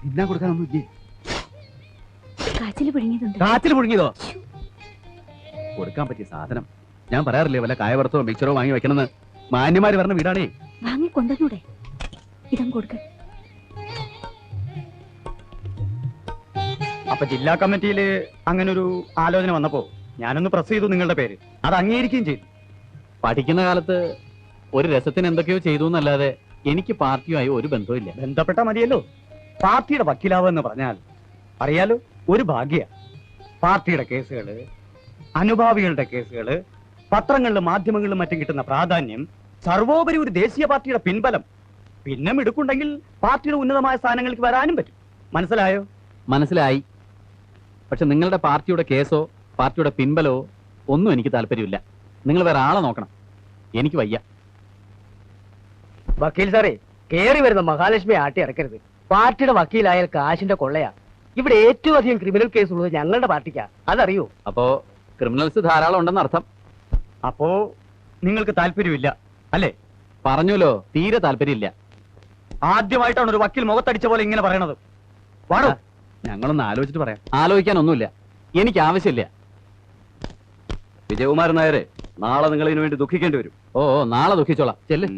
തിന്നാൻ കൊടുക്കാനൊന്നും ഇല്ലേ? കാച്ചില് പിഴുങ്ങിയതുണ്ട്. കാച്ചിൽ പുഴുങ്ങിയതോ? കൊടുക്കാൻ പറ്റിയ സാധനം. ഞാൻ പറയാറില്ലേ വല്ല കായവറുത്തോ മിക്സറോ വാങ്ങി വെക്കണമെന്ന്. മാന്യമാര് പറഞ്ഞ വീടാണേ. വാങ്ങി കൊണ്ടുവന്നൂടെ? ഇതം കൊടുക്ക. അപ്പൊ ജില്ലാ കമ്മിറ്റിയിൽ അങ്ങനെ ഒരു ആലോചന വന്നപ്പോ ഞാനൊന്ന് പ്രസ് ചെയ്തു നിങ്ങളുടെ പേര്. അത് അംഗീകരിക്കുകയും ചെയ്തു. പഠിക്കുന്ന കാലത്ത് ഒരു രസത്തിന് എന്തൊക്കെയോ ചെയ്തു എന്നല്ലാതെ എനിക്ക് പാർട്ടിയുമായി ഒരു ബന്ധവും ഇല്ല. ബന്ധപ്പെട്ട മതിയല്ലോ. പാർട്ടിയുടെ വക്കീലാവെന്ന് പറഞ്ഞാൽ അറിയാലോ, ഒരു ഭാഗ്യ. പാർട്ടിയുടെ കേസുകള്, അനുഭാവികളുടെ കേസുകള്, പത്രങ്ങളിലും മാധ്യമങ്ങളിലും മറ്റും കിട്ടുന്ന പ്രാധാന്യം, സർവോപരി ഒരു ദേശീയ പാർട്ടിയുടെ പിൻബലം, പിന്നെ മിടുക്കുണ്ടെങ്കിൽ പാർട്ടിയുടെ ഉന്നതമായ സ്ഥാനങ്ങൾക്ക് വരാനും പറ്റും. മനസ്സിലായോ? മനസ്സിലായി. പക്ഷെ നിങ്ങളുടെ പാർട്ടിയുടെ കേസോ പാർട്ടിയുടെ പിൻബലമോ ഒന്നും എനിക്ക് താല്പര്യമില്ല. നിങ്ങൾ വേറെ ആളെ നോക്കണം. എനിക്ക് വയ്യ. വക്കീൽ സാറേ, കേറി വരുന്ന മഹാലക്ഷ്മി ആട്ടി ഇറക്കരുത്. പാർട്ടിയുടെ വക്കീലായാൽ കാശിന്റെ കൊള്ളയാ. ഇവിടെ ഏറ്റവും അധികം ക്രിമിനൽ കേസ് ഉള്ളത് ഞങ്ങളുടെ പാർട്ടിക്കാ. അതറിയോ? അപ്പോ ക്രിമിനൽസ് ധാരാളം ഉണ്ടെന്ന് അർത്ഥം. അപ്പോ നിങ്ങൾക്ക് താല്പര്യമില്ല അല്ലേ? പറഞ്ഞല്ലോ, തീരെ താല്പര്യമില്ല. ആദ്യമായിട്ടാണ് ഒരു വക്കീൽ മുഖത്തടിച്ച പോലെ ഇങ്ങനെ പറയണത്. വാടോ. ഞങ്ങളൊന്ന് ആലോചിച്ചിട്ട് പറയാം. ആലോചിക്കാനൊന്നുമില്ല. എനിക്ക് ആവശ്യമില്ല. വിജയകുമാരൻ നായരെ, നാളെ നിങ്ങൾ ഇതിനു വേണ്ടി ദുഃഖിക്കേണ്ടി വരും. ഓ, നാളെ ദുഃഖിച്ചോളാം. ചെല്ല്.